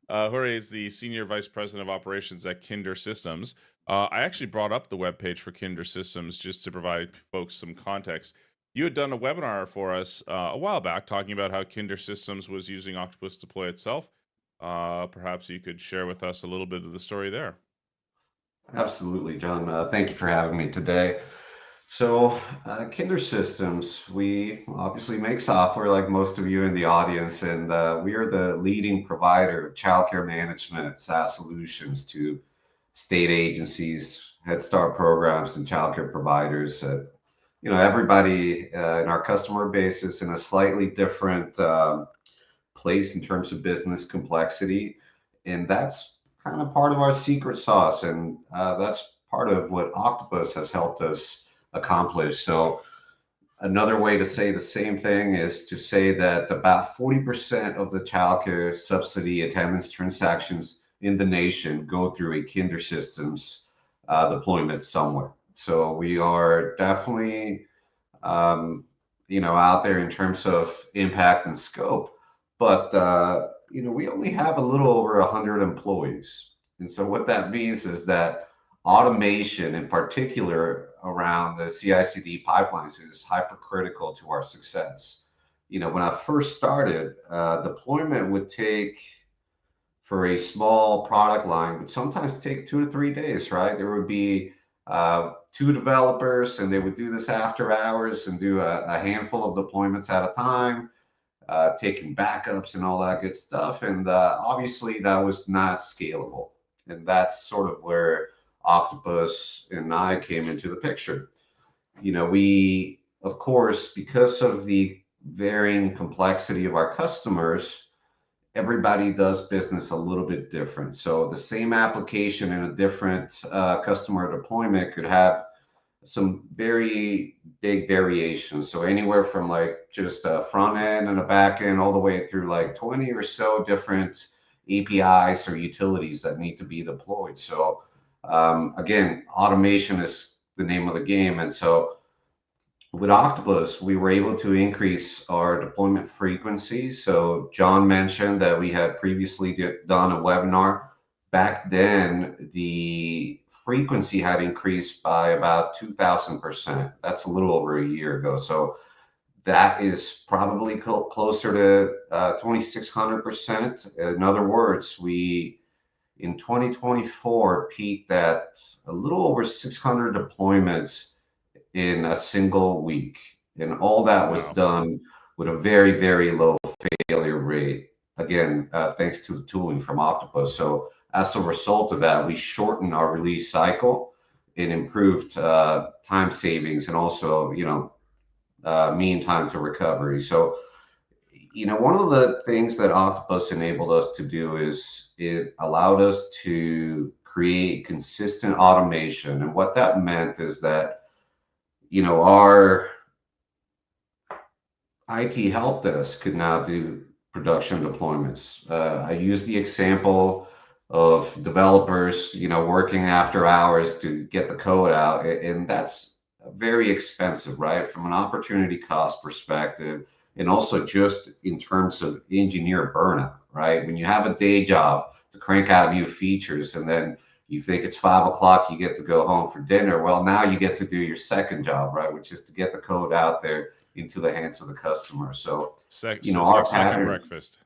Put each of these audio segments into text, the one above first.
Jorge is the Senior Vice President of Operations at KinderSystems. I actually brought up the webpage for KinderSystems just to provide folks some context. You had done a webinar for us a while back talking about how KinderSystems was using Octopus Deploy itself. Perhaps you could share with us a little bit of the story there. Absolutely, John. Thank you for having me today. KinderSystems, we obviously make software like most of you in the audience, and we are the leading provider of childcare management SaaS solutions to state agencies, Head Start programs, and childcare providers. Everybody in our customer base is in a slightly different place in terms of business complexity. And that's kind of part of our secret sauce. And that's part of what Octopus has helped us accomplish. So, another way to say the same thing is to say that about 40% of the childcare subsidy attendance transactions in the nation go through a KinderSystems deployment somewhere. So we are definitely out there in terms of impact and scope. But we only have a little over 100 employees, and so what that means is that automation, in particular around the CI/CD pipelines, is hypercritical to our success. When I first started, deployment would take for a small product line would sometimes take 2 to 3 days, right? There would be two developers, and they would do this after hours and do a handful of deployments at a time, taking backups and all that good stuff. And obviously, that was not scalable. And that's sort of where Octopus and I came into the picture. We, of course, because of the varying complexity of our customers, everybody does business a little bit different. So the same application in a different customer deployment could have some very big variations. So anywhere from like just a front end and a back end all the way through like 20 or so different APIs or utilities that need to be deployed. So again, automation is the name of the game. And so with Octopus, we were able to increase our deployment frequency. So John mentioned that we had previously done a webinar. Back then, the frequency had increased by about 2,000%. That's a little over a year ago. So that is probably closer to 2,600%. In other words, we in 2024 peaked at a little over 600 deployments in a single week. And all that was Wow. done with a very, very low failure rate. Again, thanks to the tooling from Octopus. So as a result of that, we shortened our release cycle and improved time savings and also, mean time to recovery. So, one of the things that Octopus enabled us to do is it allowed us to create consistent automation. And what that meant is that our IT help desk could now do production deployments. I use the example of developers, working after hours to get the code out, and that's very expensive, right? From an opportunity cost perspective, and also just in terms of engineer burnout, right? When you have a day job to crank out new features, and then you think it's 5 o'clock, you get to go home for dinner. Well, now you get to do your second job, right? Which is to get the code out there into the hands of the customer. So, So our second pattern, breakfast.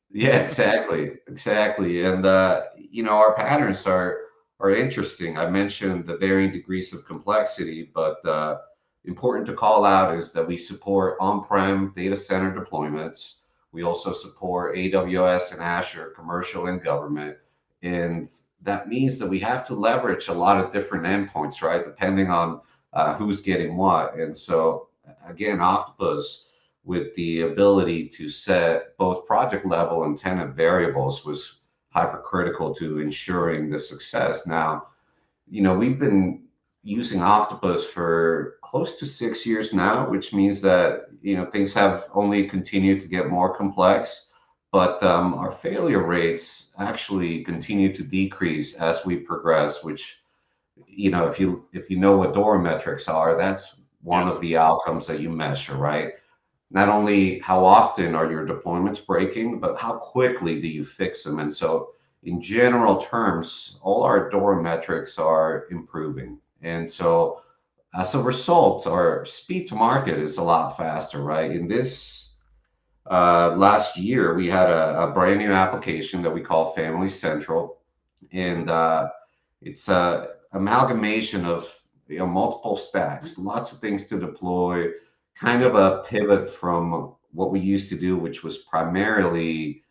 yeah, exactly, exactly. And our patterns are interesting. I mentioned the varying degrees of complexity, but important to call out is that we support on-prem data center deployments. We also support AWS and Azure, commercial and government. And that means that we have to leverage a lot of different endpoints, right? Depending on who's getting what. And so, again, Octopus, with the ability to set both project level and tenant variables, was hypercritical to ensuring the success. Now, we've been using Octopus for close to 6 years now, which means that things have only continued to get more complex. But our failure rates actually continue to decrease as we progress. Which, if you know what DORA metrics are, that's one Yes. of the outcomes that you measure, right? not only how often are your deployments breaking, but how quickly do you fix them. And so in general terms, all our DORA metrics are improving. And so as a result, our speed to market is a lot faster, right? In this last year, we had a brand new application that we call Family Central, Hmm. and it's a amalgamation of multiple stacks, lots of things to deploy, kind of Yep. a pivot from what we used to do, which was primarily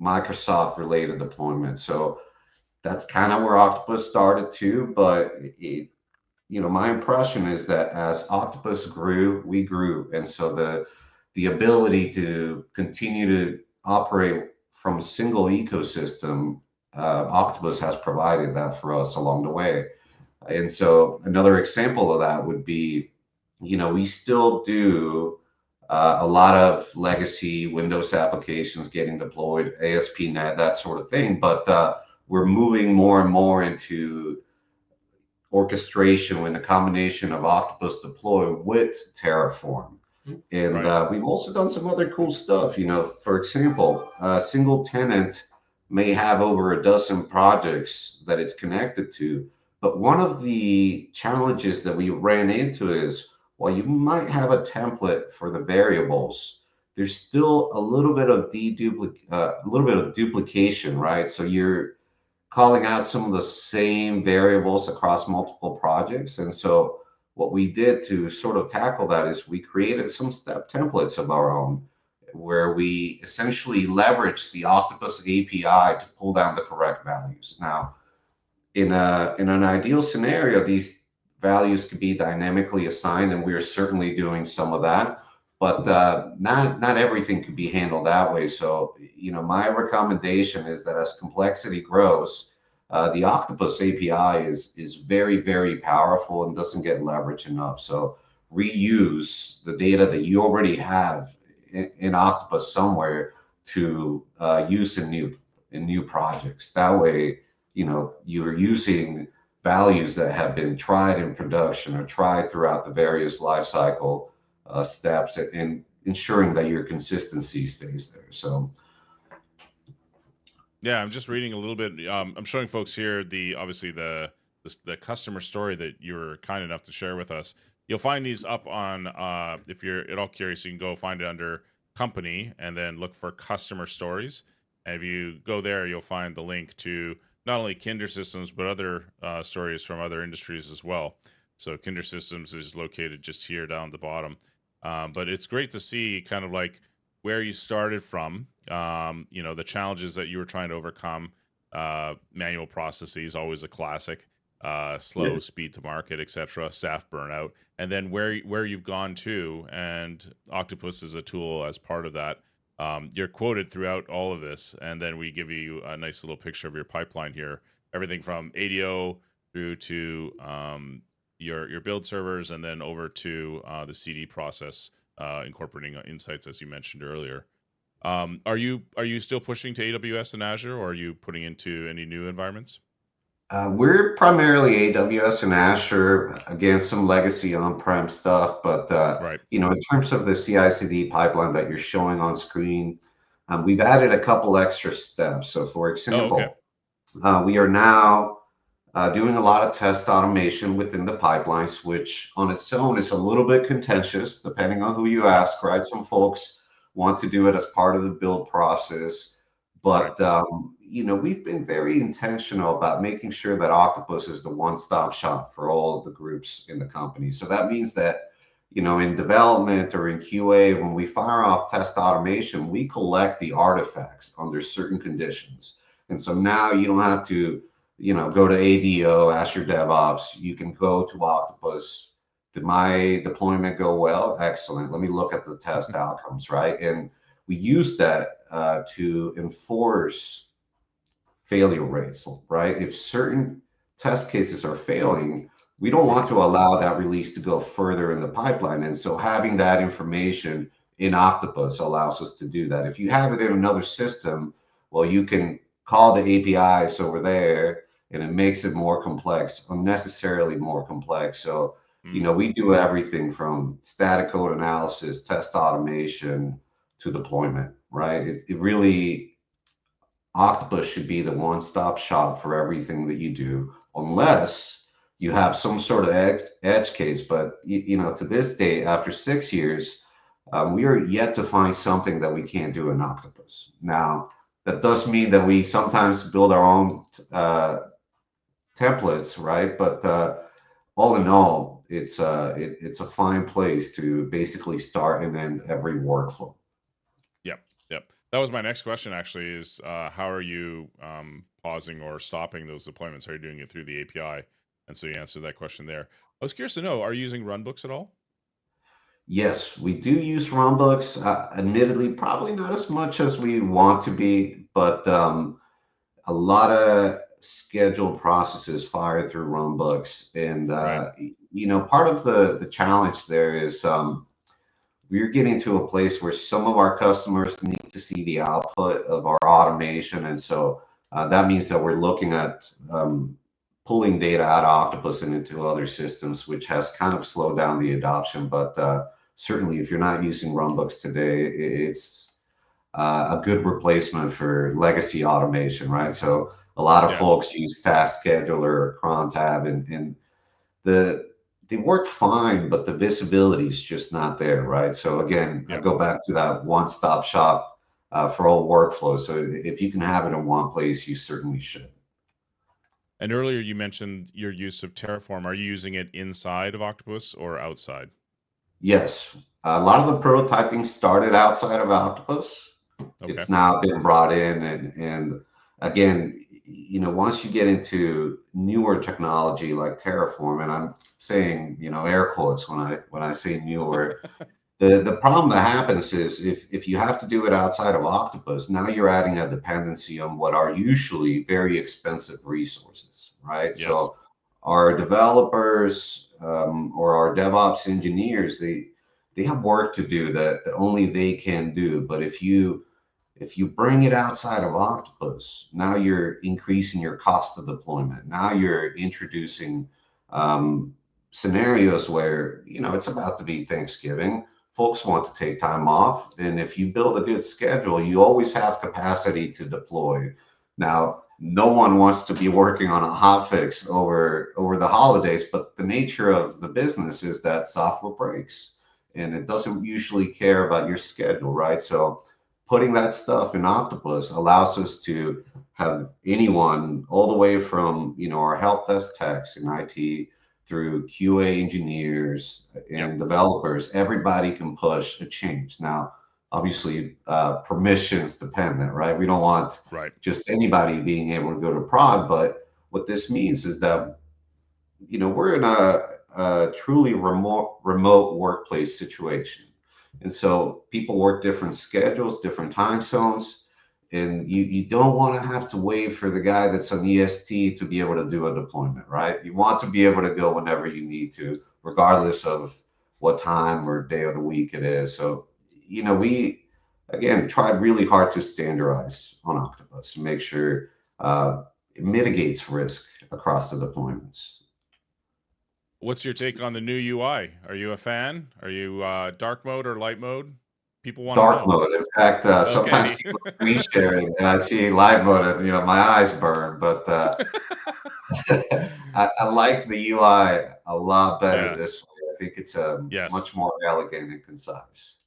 Microsoft related deployment. So that's kind of where Octopus started too, but my impression is that as Octopus grew, we grew, and so the ability to continue to operate from a single ecosystem, Octopus has provided that for us along the way. And so another example of that would be, we still do a lot of legacy Windows applications getting deployed, ASP.NET, that sort of thing, but we're moving more and more into orchestration with a combination of Octopus Deploy with Terraform. And Right. we've also done some other cool stuff. For example, a single tenant may have over a dozen projects that it's connected to. But one of the challenges that we ran into is while you might have a template for the variables, there's still a little bit of a little bit of duplication, right? So you're calling out some of the same variables across multiple projects. And so what we did to sort of tackle that is we created some step templates of our own where we essentially leverage the Octopus API to pull down the correct values. Now, in an ideal scenario, these values could be dynamically assigned, and we are certainly doing some of that. But not everything could be handled that way. So, my recommendation is that as complexity grows, the Octopus API is very, very powerful and doesn't get leveraged enough. So reuse the data that you already have in Octopus somewhere to use in new projects. That way, you're using values that have been tried in production or tried throughout the various life cycle steps and ensuring that your consistency stays there. So Yeah, I'm just reading a little bit. I'm showing folks here the obviously the customer story that you were kind enough to share with us. You'll find these up on if you're at all curious, you can go find it under company and then look for customer stories. And if you go there, you'll find the link to not only KinderSystems but other stories from other industries as well. So KinderSystems is located just here down the bottom. But it's great to see kind of like where you started from, the challenges that you were trying to overcome, manual processes, always a classic, slow yeah. speed to market, etc., staff burnout, and then where you've gone to, and Octopus is a tool as part of that. You're quoted throughout all of this, and then we give you a nice little picture of your pipeline here, everything from ADO through to your build servers, and then over to the CD process, incorporating insights as you mentioned earlier. Are you still pushing to AWS and Azure, or are you putting into any new environments? We're primarily AWS and Azure, again, some legacy on-prem stuff, but Right. in terms of the CI/CD pipeline that you're showing on screen, we've added a couple extra steps. So, for Oh, okay. example, we are now doing a lot of test automation within the pipelines, which on its own is a little bit contentious, depending on who you Okay. ask, right? Some folks want to do it as part of the build process, Right. but we've been very intentional about making sure that Octopus is the one-stop shop for all of the groups in the company. So that means that, in development or in QA, when we fire off test automation, we collect the artifacts under certain conditions. And so now you don't have to go to ADO, Azure DevOps. You can go to Octopus. Did my deployment go well? Excellent. Let me look at the test outcomes, right? And we use that to enforce failure rates, right? If certain test cases are failing, we don't want Hmm. to allow that release to go further in the pipeline. And so having that information in Octopus allows us to do that. If you have it in another system, well, you can call the APIs over there and it makes it more complex, unnecessarily more complex. So Mm. We do everything from static code analysis, test automation to deployment, right? It really, Octopus should be the one-stop shop for everything that you do, unless you have some sort of edge case. But to this day, after 6 years, we are yet to find something that we can't do in Octopus. Now, that does mean that we sometimes build our own templates, right? But all in all, it's a fine place to basically start and end every workflow. Yep. Yep. That was my next question, actually, is how are you pausing or stopping those deployments? Are you doing it through the API? And so you answered that question there. I was curious to know, are you using runbooks at all? Yes, we do use runbooks. Admittedly, probably not as much as we want to be, but a lot of scheduled processes fire through runbooks. And Right. part of the challenge there is we're getting to a place where some of our customers need to see the output of our automation, and so that means that we're looking at pulling data out of Octopus and into other systems, which has kind of slowed down the adoption. But certainly, if you're not using runbooks today, it's a good replacement for legacy automation, right? So a lot of Yeah. folks use Task Scheduler or Crontab, and the they work fine, but the visibility is just not there, right? So again, I Yep. go back to that one-stop shop for all workflows. So if you can have it in one place, you certainly should. And earlier you mentioned your use of Terraform. Are you using it inside of Octopus or outside? Yes, a lot of the prototyping started outside of Octopus. Okay. It's now been brought in, and again, once you get into newer technology like Terraform, and I'm saying, air quotes when I say newer. The problem that happens is if you have to do it outside of Octopus, now you're adding a dependency on what are usually very expensive resources, right? Yes. So our developers or our DevOps engineers, they have work to do that only they can do. But if you bring it outside of Octopus, now you're increasing your cost of deployment. Now you're introducing um, scenarios where it's about to be Thanksgiving. Folks want to take time off, and if you build a good schedule, you always have capacity to deploy. Now, no one wants to be working on a hotfix over the holidays, but the nature of the business is that software breaks, and it doesn't usually care about your schedule, right? So putting that stuff in Octopus allows us to have anyone all the way from our help desk techs in IT through QA engineers Yep. and developers. Everybody can push a change. Now, obviously, permissions dependent, right? We don't want Right. just anybody being able to go to prod, but what this means is that we're in a truly remote workplace situation. And so people work different schedules, different time zones, and you don't want to have to wait for the guy that's on EST to be able to do a deployment, right? You want to be able to go whenever you need to, regardless of what time or day of the week it is. So, we again tried really hard to standardize on Octopus to make sure it mitigates risk across the deployments. What's your take on the new UI? Are you a fan? Are you dark mode or light mode? People want to Dark know. mode. In fact, sometimes Okay. people screen sharing, and I see live mode, and my eyes burn. But I like the UI a lot better Yeah. this way. I think it's Yes. much more elegant and concise.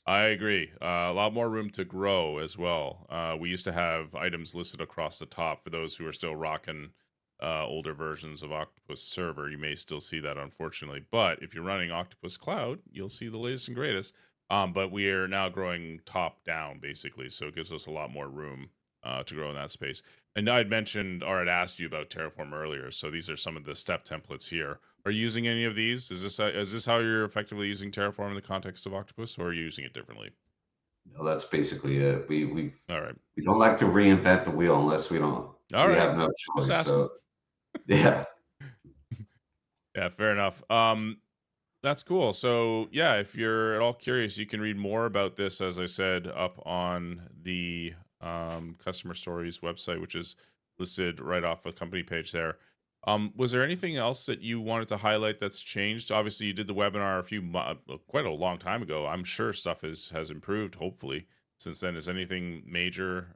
I agree. A lot more room to grow as well. We used to have items listed across the top for those who are still rocking older versions of Octopus Server. You may still see that, unfortunately. But if you're running Octopus Cloud, you'll see the latest and greatest. But we are now growing top down, basically. So it gives us a lot more room to grow in that space. And I'd mentioned or I'd asked you about Terraform earlier. So these are some of the step templates here. Are you using any of these? Is this how you're effectively using Terraform in the context of Octopus, or are you using it differently? That's basically it. All right, We don't like to reinvent the wheel unless all we right. have no Just choice. asking. So yeah. Yeah, fair enough. That's cool. So yeah, if you're at all curious, you can read more about this, as I said, up on the Customer Stories website, which is listed right off the company page there. Was there anything else that you wanted to highlight that's changed? Obviously, you did the webinar quite a long time ago. I'm sure stuff has improved, hopefully, since then. Has anything major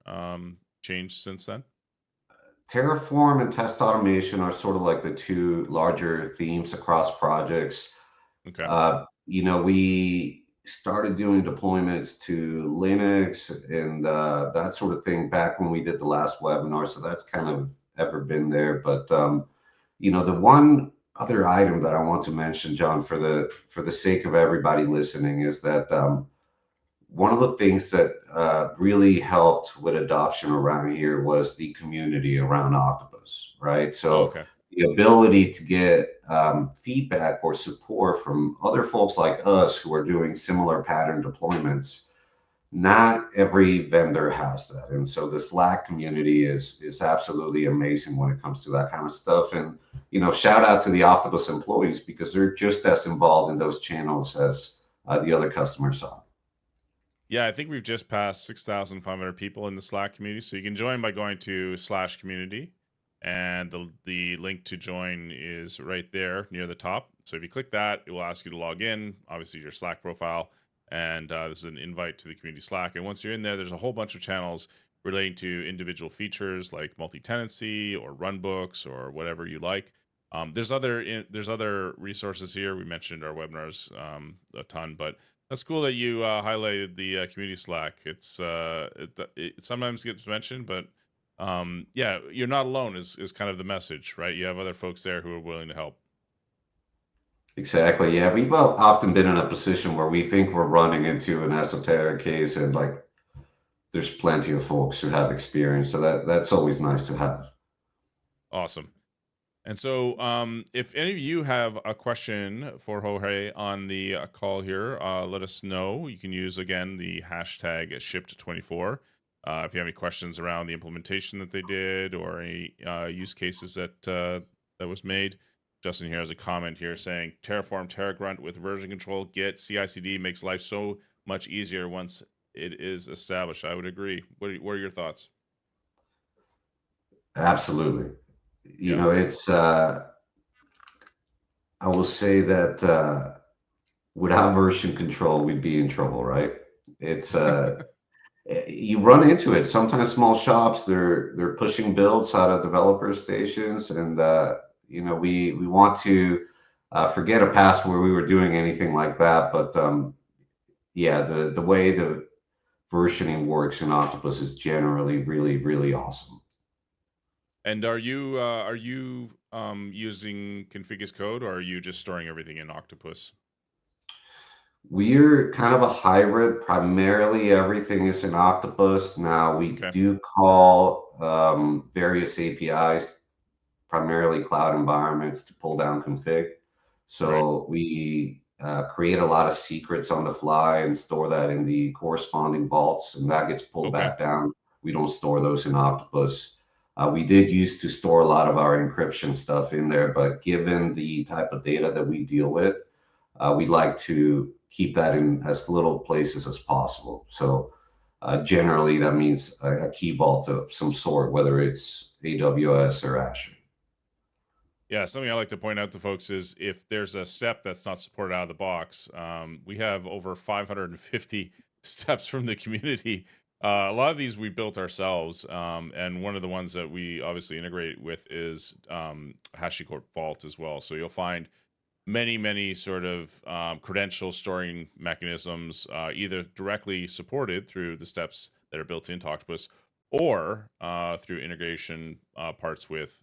changed since then? Terraform and test automation are sort of like the two larger themes across projects. Okay. We started doing deployments to Linux and that sort of thing back when we did the last webinar. So that's kind of ever been there. But the one other item that I want to mention, John, for the sake of everybody listening, is that one of the things that really helped with adoption around here was the community around Octopus, right? Oh, So okay. the ability to get feedback or support from other folks like us who are doing similar pattern deployments. Not every vendor has that, and so the Slack community is absolutely amazing when it comes to that kind of stuff. And shout out to the Octopus employees because they're just as involved in those channels as the other customers are. Yeah, I think we've just passed 6,500 people in the Slack community. So you can join by going to /community, and the link to join is right there near the top. So if you click that, it will ask you to log in, obviously your Slack profile, and this is an invite to the community Slack. And once you're in there, there's a whole bunch of channels relating to individual features like multi-tenancy or runbooks or whatever you like. There's other resources here. We mentioned our webinars a ton, but that's cool that you highlighted the community Slack. It sometimes gets mentioned, but yeah, you're not alone is kind of the message, right? You have other folks there who are willing to help. Exactly. Yeah, we've often been in a position where we think we're running into an esoteric case, and like there's plenty of folks who have experience. So that's always nice to have. Awesome. And so, if any of you have a question for Jorge on the call here, let us know. You can use again the hashtag shipped24. If you have any questions around the implementation that they did or any use cases that was made. Justin here has a comment here saying Terraform, TerraGrunt with version control, Git, CI/CD makes life so much easier once it is established. I would agree. What are your thoughts? Absolutely. Yeah. It's I will say that without version control, we'd be in trouble, right? It's you run into it. Sometimes small shops they're pushing builds out of developer stations, and we want to forget a past where we were doing anything like that. But yeah, the way the versioning works in Octopus is generally really really awesome. And are you using config as code, or are you just storing everything in Octopus? We're kind of a hybrid. Primarily, everything is in Octopus. Now, we Okay, do call various APIs, primarily cloud environments, to pull down config. right. So we create a lot of secrets on the fly and store that in the corresponding vaults, and that gets pulled Okay, back down. We don't store those in Octopus. We did used to store a lot of our encryption stuff in there, but given the type of data that we deal with, we like to keep that in as little places as possible. So generally, that means a key vault of some sort, whether it's AWS or Azure. yeah. Something I like to point out to folks is if there's a step that's not supported out of the box, we have over 550 steps from the community. A lot of these we built ourselves, and one of the ones that we obviously integrate with is HashiCorp Vault as well. So you'll find many sort of credential storing mechanisms, either directly supported through the steps that are built into Octopus, or through integration parts with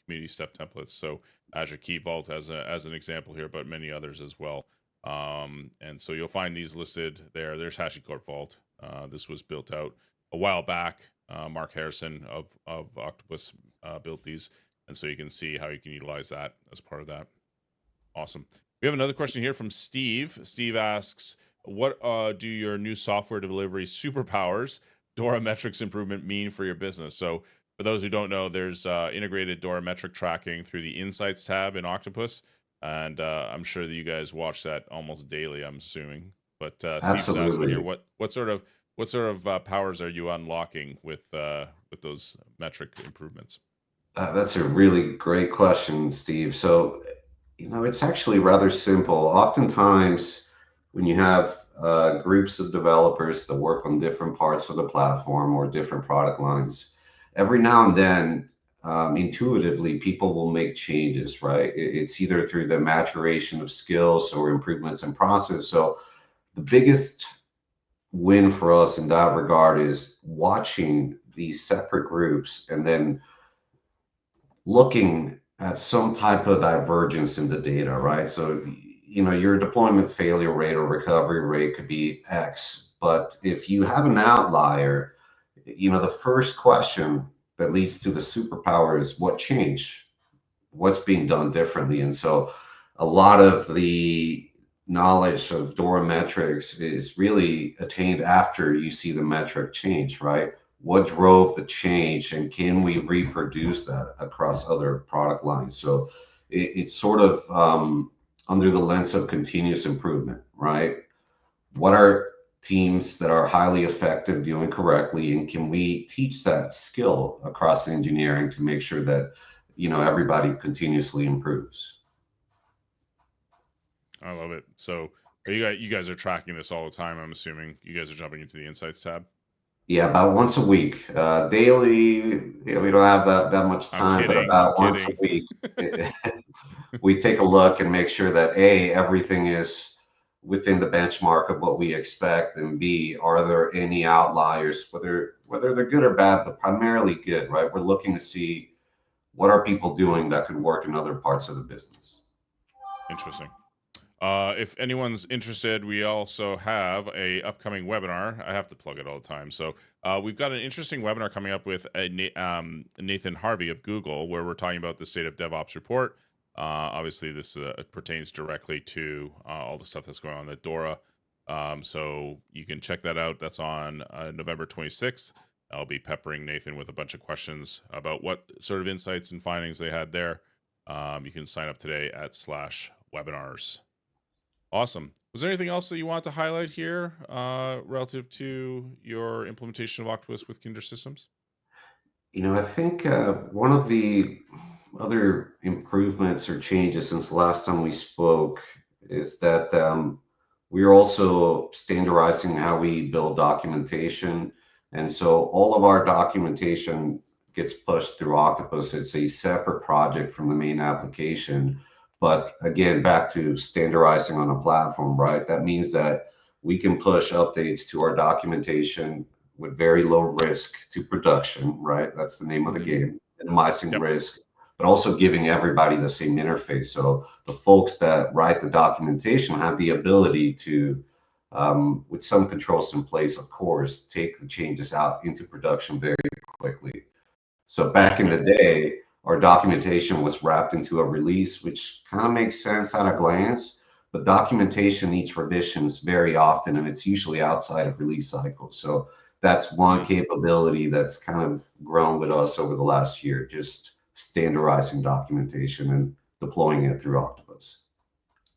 community step templates. So Azure Key Vault as an example here, but many others as well. And so you'll find these listed there. There's HashiCorp Vault. This was built out a while back. Mark Harrison of Octopus built these, and so you can see how you can utilize that as part of that. Awesome. We have another question here from Steve. Steve asks, what do your new software delivery superpowers, Dora metrics improvement, mean for your business? So for those who don't know, there's integrated Dora metric tracking through the Insights tab in Octopus. And I'm sure that you guys watch that almost daily, I'm assuming. But Steve's asking here, Absolutely. what sort of powers are you unlocking with those metric improvements? That's a really great question, Steve. So, it's actually rather simple. Oftentimes, when you have groups of developers that work on different parts of the platform or different product lines, every now and then, intuitively, people will make changes, right? It's either through the maturation of skills or improvements in process. So, the biggest win for us in that regard is watching these separate groups and then looking at some type of divergence in the data, right? So, your deployment failure rate or recovery rate could be X, but if you have an outlier, the first question that leads to the superpower is what changed? What's being done differently? And so a lot of the knowledge of DORA metrics is really attained after you see the metric change, right? What drove the change, and can we reproduce that across other product lines? So it's sort of under the lens of continuous improvement, right? What are teams that are highly effective doing correctly, and can we teach that skill across engineering to make sure that everybody continuously improves? I love it. So you guys are tracking this all the time. I'm assuming you guys are jumping into the insights tab. Yeah, about once a week. Daily, yeah, we don't have that much I'm time, but kidding. I'm about once a kidding. week, we take a look and make sure that A, everything is within the benchmark of what we expect, and B, are there any outliers, whether they're good or bad, but primarily good, right? We're looking to see what are people doing that could work in other parts of the business. Interesting. If anyone's interested, we also have a upcoming webinar. I have to plug it all the time. So we've got an interesting webinar coming up with Nathan Harvey of Google, where we're talking about the State of DevOps report. Obviously, this pertains directly to all the stuff that's going on at DORA. So you can check that out. That's on November 26th. I'll be peppering Nathan with a bunch of questions about what sort of insights and findings they had there. You can sign up today at /webinars. Awesome. Was there anything else that you want to highlight here relative to your implementation of Octopus with KinderSystems? I think one of the other improvements or changes since the last time we spoke is that we are also standardizing how we build documentation. And so all of our documentation gets pushed through Octopus. It's a separate project from the main application. But again, back to standardizing on a platform, right? That means that we can push updates to our documentation with very low risk to production, right? That's the name of the game, minimizing Yep. risk, but also giving everybody the same interface. So the folks that write the documentation have the ability to, with some controls in place, of course, take the changes out into production very quickly. So back in the day, our documentation was wrapped into a release, which kind of makes sense at a glance, but documentation needs revisions very often, and it's usually outside of release cycles. So that's one capability that's kind of grown with us over the last year, just standardizing documentation and deploying it through Octopus.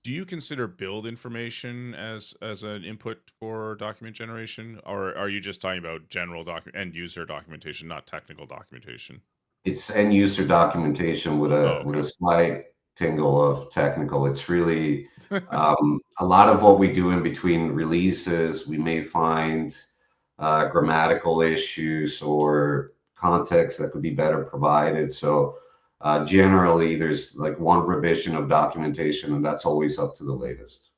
Do you consider build information as an input for document generation, or are you just talking about general end user documentation, not technical documentation? It's end user documentation with a slight tingle of technical. It's really a lot of what we do in between releases. We may find grammatical issues or context that could be better provided. So generally, there's like one revision of documentation, and that's always up to the latest.